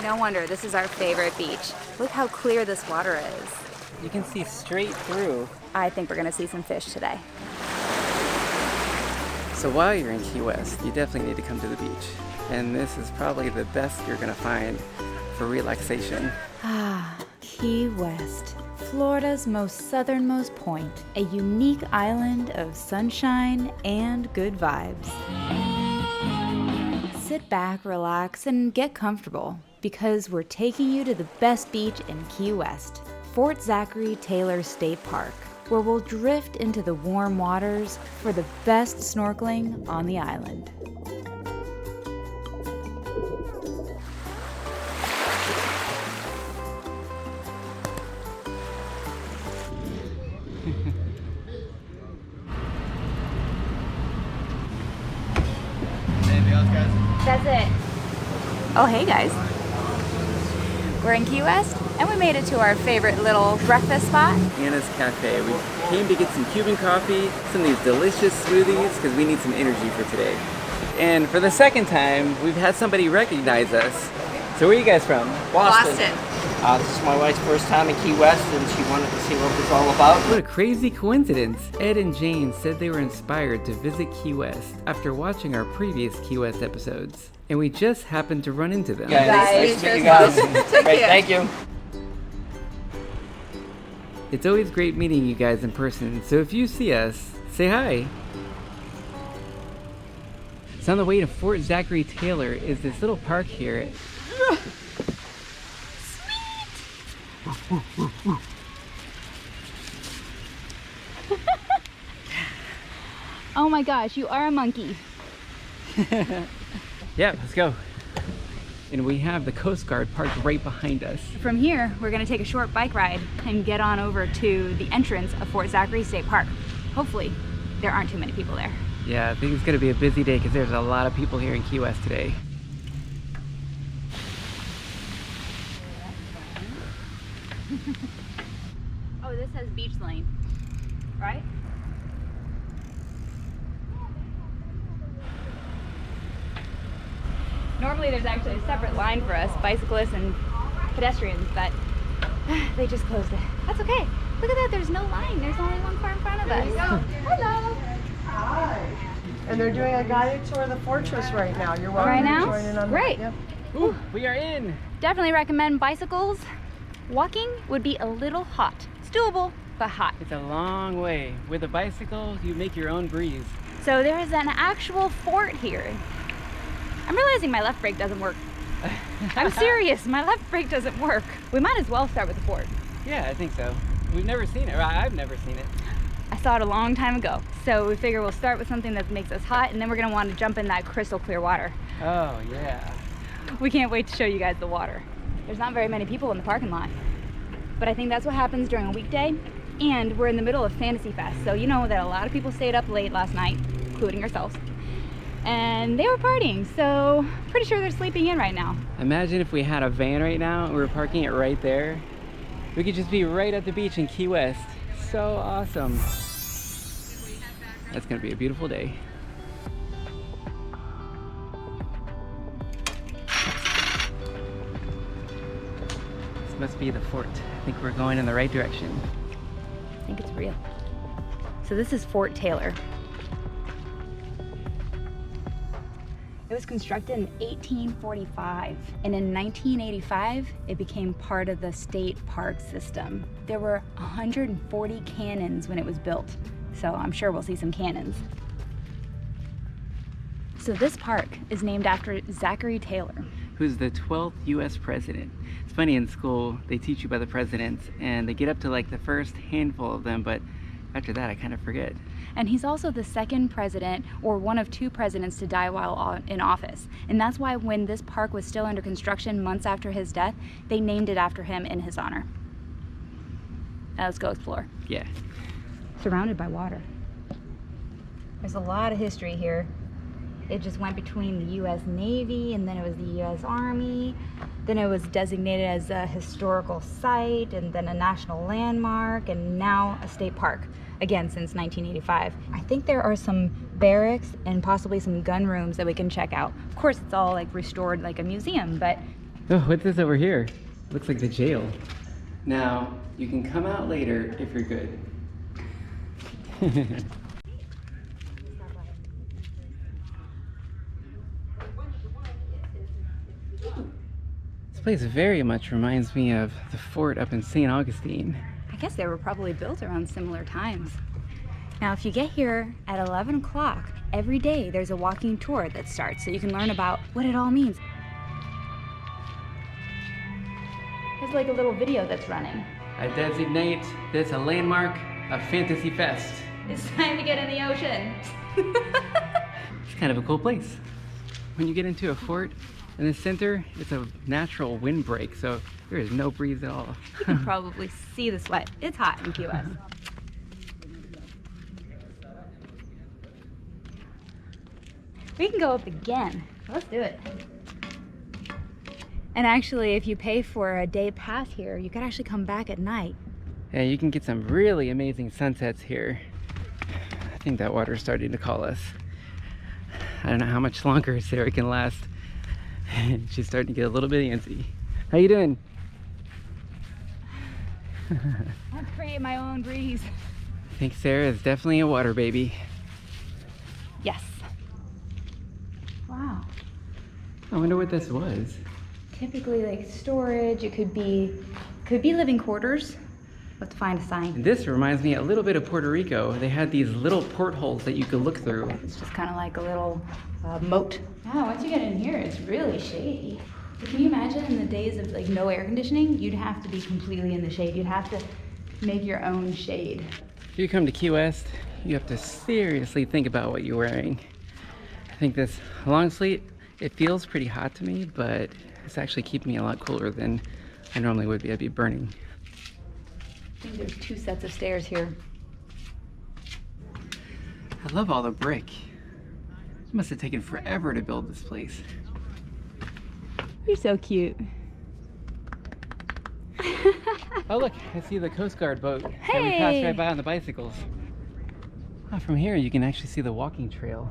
No wonder this is our favorite beach. Look how clear this water is. You can see straight through. I think we're gonna see some fish today. So while you're in Key West, you definitely need to come to the beach. And this is probably the best you're gonna find for relaxation. Ah, Key West, Florida's most southernmost point, a unique island of sunshine and good vibes. Sit back, relax, and get comfortable, because we're taking you to the best beach in Key West, Fort Zachary Taylor State Park, where we'll drift into the warm waters for the best snorkeling on the island. Anything else, guys? That's it. Oh, hey guys. We're in Key West, and we made it to our favorite little breakfast spot. Anna's Cafe. We came to get some Cuban coffee, some of these delicious smoothies, because we need some energy for today. And for the second time, we've had somebody recognize us. So where are you guys from? Boston. This is my wife's first time in Key West, and she wanted to see what it was all about. What a crazy coincidence. Ed and Jane said they were inspired to visit Key West after watching our previous Key West episodes. And we just happened to run into them. Nice to meet you guys. Great, thank you. It's always great meeting you guys in person, so if you see us, say hi. So on the way to Fort Zachary Taylor is this little park here. Oh my gosh, you are a monkey. Yeah, let's go. And we have the Coast Guard parked right behind us. From here, we're gonna take a short bike ride and get on over to the entrance of Fort Zachary State Park. Hopefully, there aren't too many people there. Yeah, I think it's gonna be a busy day because there's a lot of people here in Key West today. Oh, this has beach lane, right? Normally there's actually a separate line for us, bicyclists and pedestrians, but they just closed it. That's okay. Look at that, there's no line. There's only one car in front of us. Hello. Hi. And they're doing a guided tour of the fortress right now. You're welcome Right to now? join in on Great. that. Yep. Ooh, we are in. Definitely recommend bicycles. Walking would be a little hot. It's doable, but hot. It's a long way. With a bicycle, you make your own breeze. So there is an actual fort here. I'm realizing my left brake doesn't work. I'm serious, my left brake doesn't work. We might as well start with the fort. Yeah, I think so. We've never seen it. I've never seen it. I saw it a long time ago. So we figure we'll start with something that makes us hot, and then we're gonna want to jump in that crystal clear water. Oh, yeah. We can't wait to show you guys the water. There's not very many people in the parking lot, but I think that's what happens during a weekday, and we're in the middle of Fantasy Fest, so you know that a lot of people stayed up late last night, including ourselves, and they were partying, so pretty sure they're sleeping in right now. Imagine if we had a van right now and we were parking it right there. We could just be right at the beach in Key West. So awesome. That's gonna be a beautiful day. This must be the fort. I think we're going in the right direction. I think it's real. So this is Fort Taylor. It was constructed in 1845, and in 1985, it became part of the state park system. There were 140 cannons when it was built, so I'm sure we'll see some cannons. So this park is named after Zachary Taylor, who's the 12th US president. It's funny, in school, they teach you about the presidents, and they get up to like the first handful of them, but after that, I kind of forget. And he's also the second president, or one of two presidents, to die while in office. And that's why when this park was still under construction months after his death, they named it after him in his honor. Now let's go explore. Yeah. Surrounded by water. There's a lot of history here. It just went between the US Navy, and then it was the US Army, then it was designated as a historical site, and then a national landmark, and now a state park, again since 1985. I think there are some barracks and possibly some gun rooms that we can check out. Of course, it's all like restored like a museum, but Oh, what's this over here? Looks like the jail. Now, you can come out later if you're good. This place very much reminds me of the fort up in St. Augustine. I guess they were probably built around similar times. Now, if you get here at 11 o'clock, every day there's a walking tour that starts, so you can learn about what it all means. There's like a little video that's running. I designate this a landmark of Fantasy Fest. It's time to get in the ocean. It's kind of a cool place. When you get into a fort in the center, it's a natural windbreak, so there is no breeze at all. You can probably see the sweat. It's hot in Key West. We can go up again. Let's do it. And actually, if you pay for a day pass here, you can actually come back at night. Yeah, you can get some really amazing sunsets here. I think that water's starting to call us. I don't know how much longer Sarah can last. She's starting to get a little bit antsy. How you doing? I'll create my own breeze. I think Sarah is definitely a water baby. Yes. Wow. I wonder what this was. Typically like storage, it could be living quarters. We'll have to find a sign. And this reminds me a little bit of Puerto Rico. They had these little portholes that you could look through. It's just kind of like a little moat. Wow, once you get in here, it's really shady. Can you imagine in the days of like no air conditioning, you'd have to be completely in the shade. You'd have to make your own shade. If you come to Key West, you have to seriously think about what you're wearing. I think this long sleeve, it feels pretty hot to me, but it's actually keeping me a lot cooler than I normally would be. I'd be burning. I think there's 2 sets of stairs here. I love all the brick. It must have taken forever to build this place. You're so cute. Oh look, I see the Coast Guard boat that we Hey! passed right by on the bicycles. Oh, from here you can actually see the walking trail.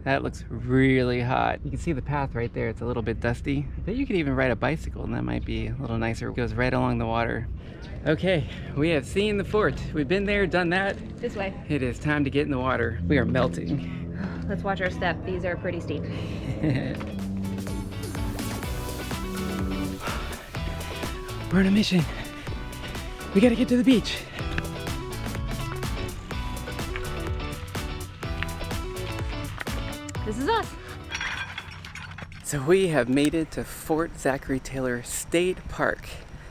That looks really hot. You can see the path right there. It's a little bit dusty. I bet you could even ride a bicycle and that might be a little nicer. It goes right along the water. Okay, we have seen the fort. We've been there, done that. This way. It is time to get in the water. We are melting. Let's watch our step. These are pretty steep. We're on a mission. We gotta get to the beach. This is us. So we have made it to Fort Zachary Taylor State Park.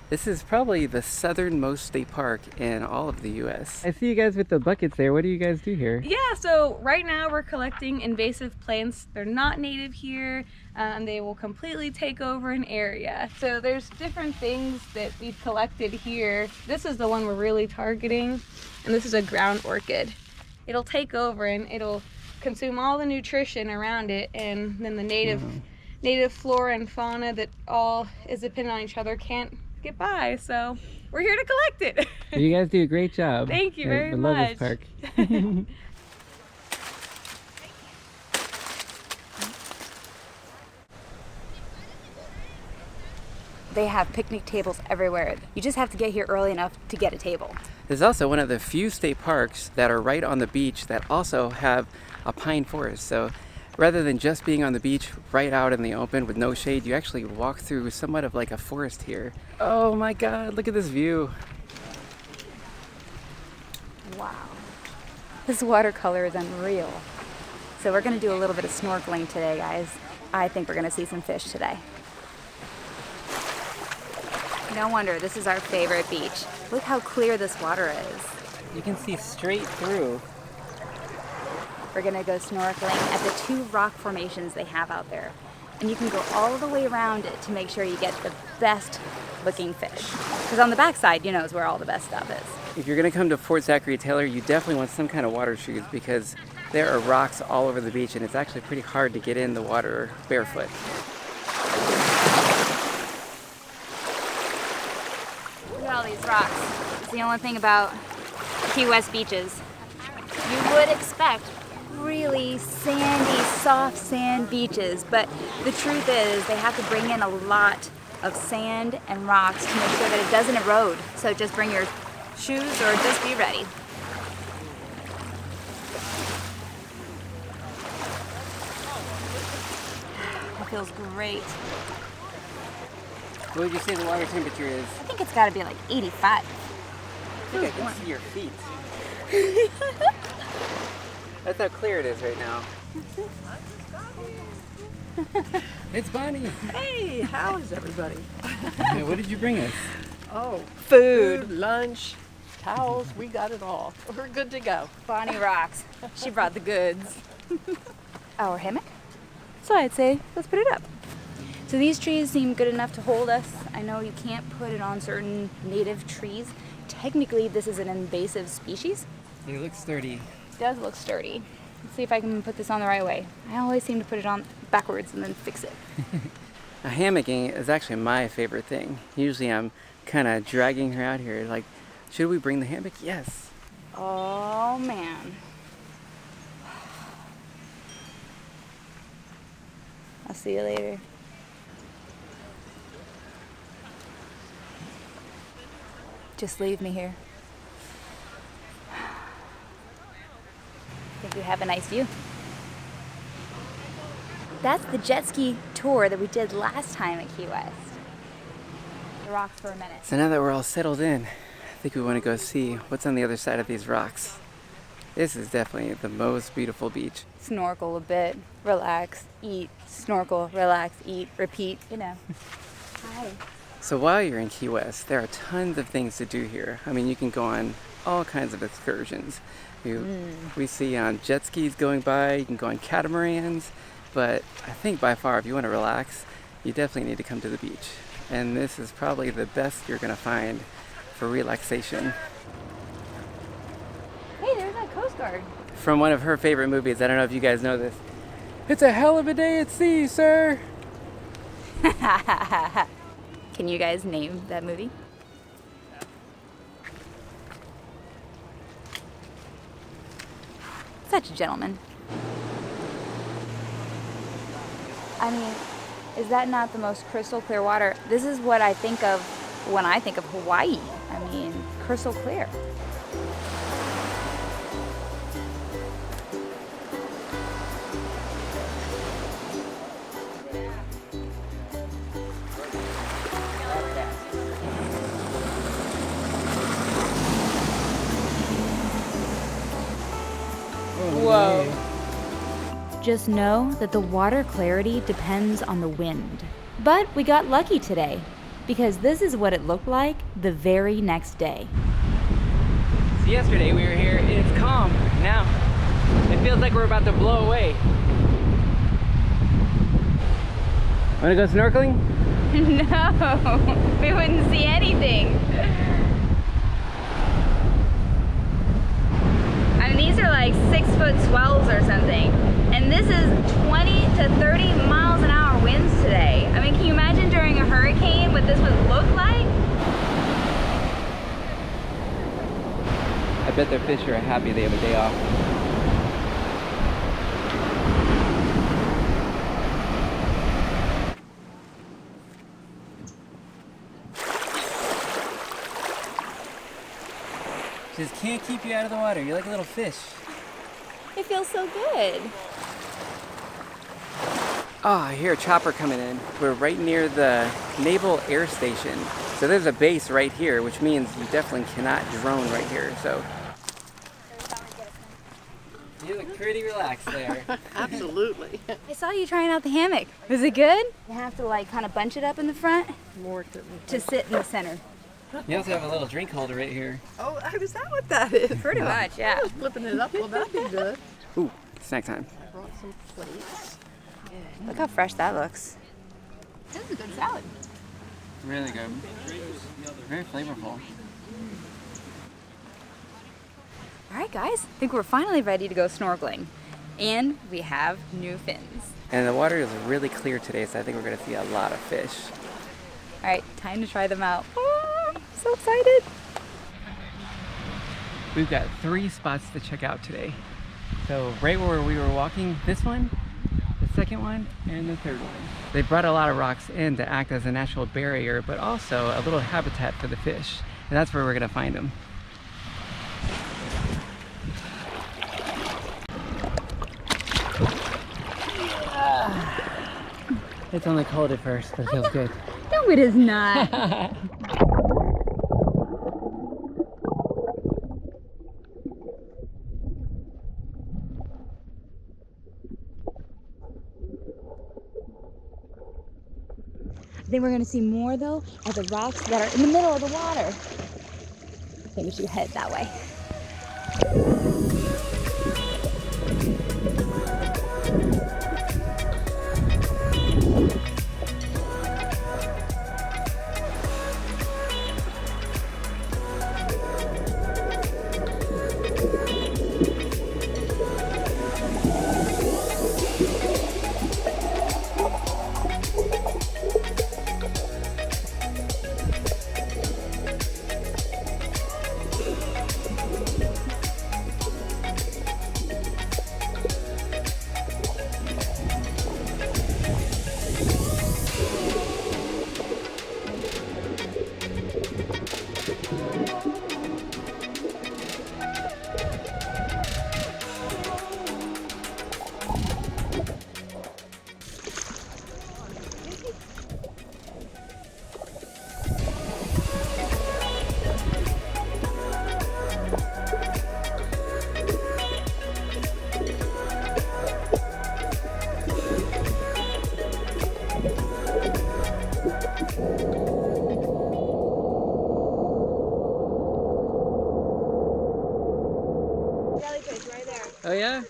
This is probably the southernmost state park in all of the US. I see you guys with the buckets there. What do you guys do here? Yeah, so right now we're collecting invasive plants. They're not native here, and they will completely take over an area. So there's different things that we've collected here. This is the one we're really targeting, and this is a ground orchid. It'll take over and it'll consume all the nutrition around it, and then the native flora and fauna that all is dependent on each other can't get by. So we're here to collect it. You guys do a great job. Thank you very I love much. this park. They have picnic tables everywhere. You just have to get here early enough to get a table. This is also one of the few state parks that are right on the beach that also have a pine forest. So rather than just being on the beach right out in the open with no shade, you actually walk through somewhat of like a forest here. Oh my God, look at this view. Wow. This watercolor is unreal. So we're gonna do a little bit of snorkeling today, guys. I think we're gonna see some fish today. No wonder this is our favorite beach. Look how clear this water is. You can see straight through. We're gonna go snorkeling at the 2 rock formations they have out there. And you can go all the way around it to make sure you get the best looking fish. Because on the backside, you know, is where all the best stuff is. If you're gonna come to Fort Zachary Taylor, you definitely want some kind of water shoes because there are rocks all over the beach and it's actually pretty hard to get in the water barefoot. Look at all these rocks. It's the only thing about Key West beaches. You would expect really sandy, soft sand beaches, but the truth is they have to bring in a lot of sand and rocks to make sure that it doesn't erode. So just bring your shoes or just be ready. It feels great. What would you say the water temperature is? I think it's gotta be like 85. I think I can see your feet. That's how clear it is right now. It's Bonnie. Hey, how is everybody? Hey, what did you bring us? Oh, Food. lunch, towels, we got it all. We're good to go. Bonnie rocks. She brought the goods. Our hammock. So I'd say, let's put it up. So these trees seem good enough to hold us. I know you can't put it on certain native trees. Technically, this is an invasive species. It looks sturdy. It does look sturdy. Let's see if I can put this on the right way. I always seem to put it on backwards and then fix it. Now, hammocking is actually my favorite thing. Usually I'm kind of dragging her out here like, should we bring the hammock? Yes. Oh man. I'll see you later. Just leave me here. I think we have a nice view. That's the jet ski tour that we did last time at Key West. The rocks for a minute. So now that we're all settled in, I think we want to go see what's on the other side of these rocks. This is definitely the most beautiful beach. Snorkel a bit, relax, eat, snorkel, relax, eat, repeat, you know. Hi. So while you're in Key West, there are tons of things to do here. I mean, you can go on all kinds of excursions. We see jet skis going by, you can go on catamarans, but I think by far, if you want to relax, you definitely need to come to the beach. And this is probably the best you're going to find for relaxation. Hey, there's that Coast Guard. From one of her favorite movies, I don't know if you guys know this. It's a hell of a day at sea, sir. Can you guys name that movie? Such a gentleman. I mean, is that not the most crystal clear water? This is what I think of when I think of Hawaii. I mean, crystal clear. Whoa. Just know that the water clarity depends on the wind. But we got lucky today, because this is what it looked like the very next day. So yesterday we were here and it's calm. Now it feels like we're about to blow away. Wanna go snorkeling? No, we wouldn't see anything. I mean, these are like 6-foot swells or something. And this is 20 to 30 miles an hour winds today. I mean, can you imagine during a hurricane what this would look like? I bet their fish are happy they have a day off. Just can't keep you out of the water. You're like a little fish. It feels so good. Oh, I hear a chopper coming in. We're right near the Naval Air Station. So there's a base right here, which means you definitely cannot drone right here. So you look pretty relaxed there. Absolutely. I saw you trying out the hammock. Was it good? You have to like kind of bunch it up in the front More to sit in the center. You also have a little drink holder right here. Oh, is that what that is? Pretty much, yeah. I was flipping it up. Well, that'd be good. Ooh, snack time. I brought some plates. Look how fresh that looks. This is a good salad. Really good. Very flavorful. All right, guys, I think we're finally ready to go snorkeling. And we have new fins. And the water is really clear today, so I think we're gonna see a lot of fish. All right, time to try them out. Oh, I'm so excited. We've got 3 spots to check out today. So right where we were walking, this one, the second one and the third one. They brought a lot of rocks in to act as a natural barrier, but also a little habitat for the fish. And that's where we're gonna find them. It's only cold at first, but it feels good. No, it is not. I think we're gonna see more though of the rocks that are in the middle of the water. I think we should head that way. Oh yeah?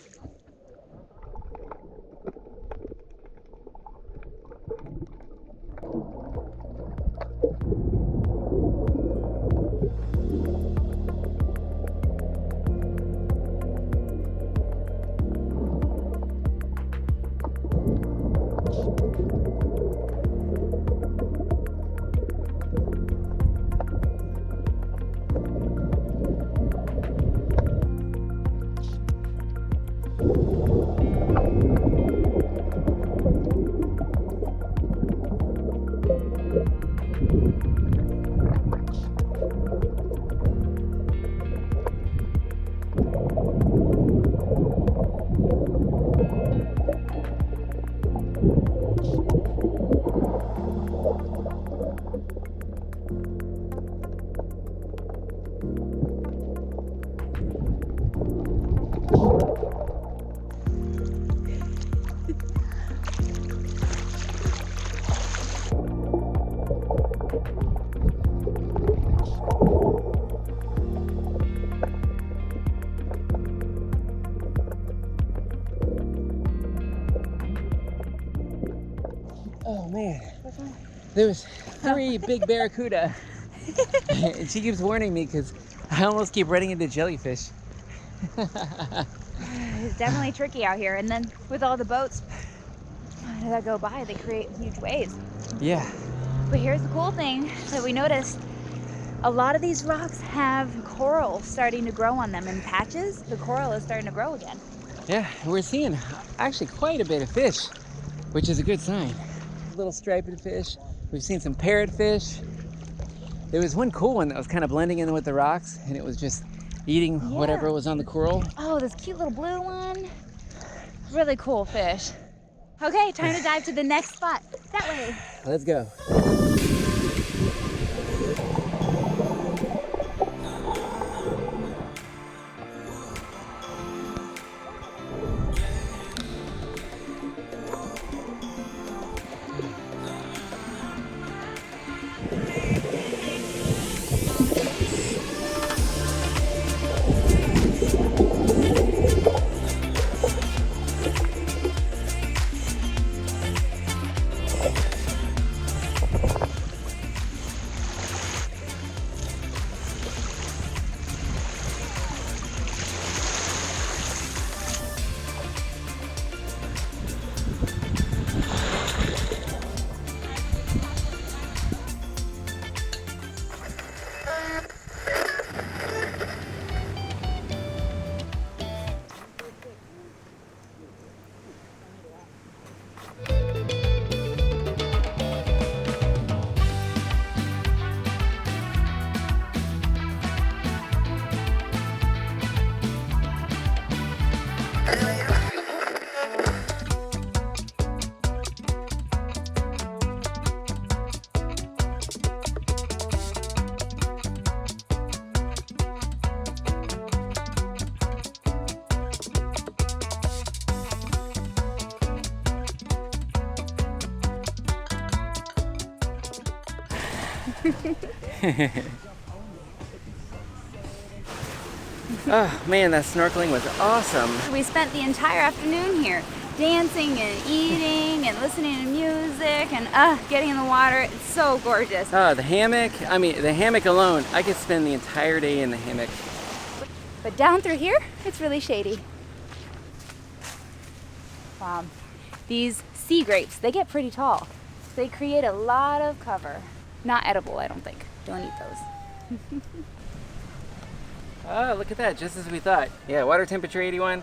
Oh man, there was 3 big barracuda. And she keeps warning me because I almost keep running into jellyfish. It's definitely tricky out here. And then with all the boats that go by, they create huge waves. Yeah. But here's the cool thing that we noticed. A lot of these rocks have coral starting to grow on them in patches. The coral is starting to grow again. Yeah, we're seeing actually quite a bit of fish, which is a good sign. Little striped fish. We've seen some parrotfish. There was one cool one that was kind of blending in with the rocks, and it was just eating whatever was on the coral. Oh, this cute little blue one. Really cool fish. Okay, time to dive to the next spot. That way. Let's go. Oh man, that snorkeling was awesome. We spent the entire afternoon here, dancing and eating and listening to music and getting in the water. It's so gorgeous. The hammock, I mean, the hammock alone, I could spend the entire day in the hammock. But down through here, it's really shady. Wow. These sea grapes, they get pretty tall. They create a lot of cover. Not edible, I don't think. Don't eat those. Oh, look at that, just as we thought. Yeah, water temperature 81.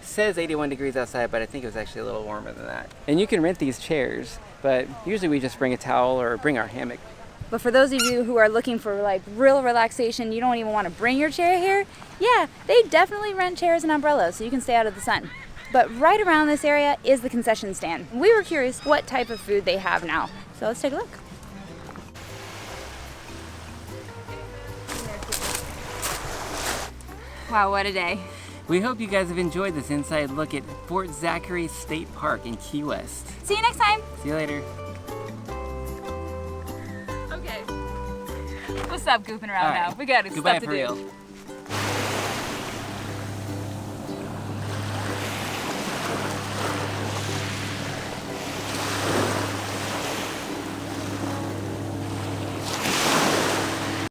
Says 81 degrees outside, but I think it was actually a little warmer than that. And you can rent these chairs, but usually we just bring a towel or bring our hammock. But for those of you who are looking for like real relaxation, you don't even want to bring your chair here, yeah, they definitely rent chairs and umbrellas so you can stay out of the sun. But right around this area is the concession stand. We were curious what type of food they have now. So let's take a look. Wow, what a day. We hope you guys have enjoyed this inside look at Fort Zachary State Park in Key West. See you next time. See you later. Okay. We'll stop goofing around All right. now. We got Goodbye stuff to for do. real.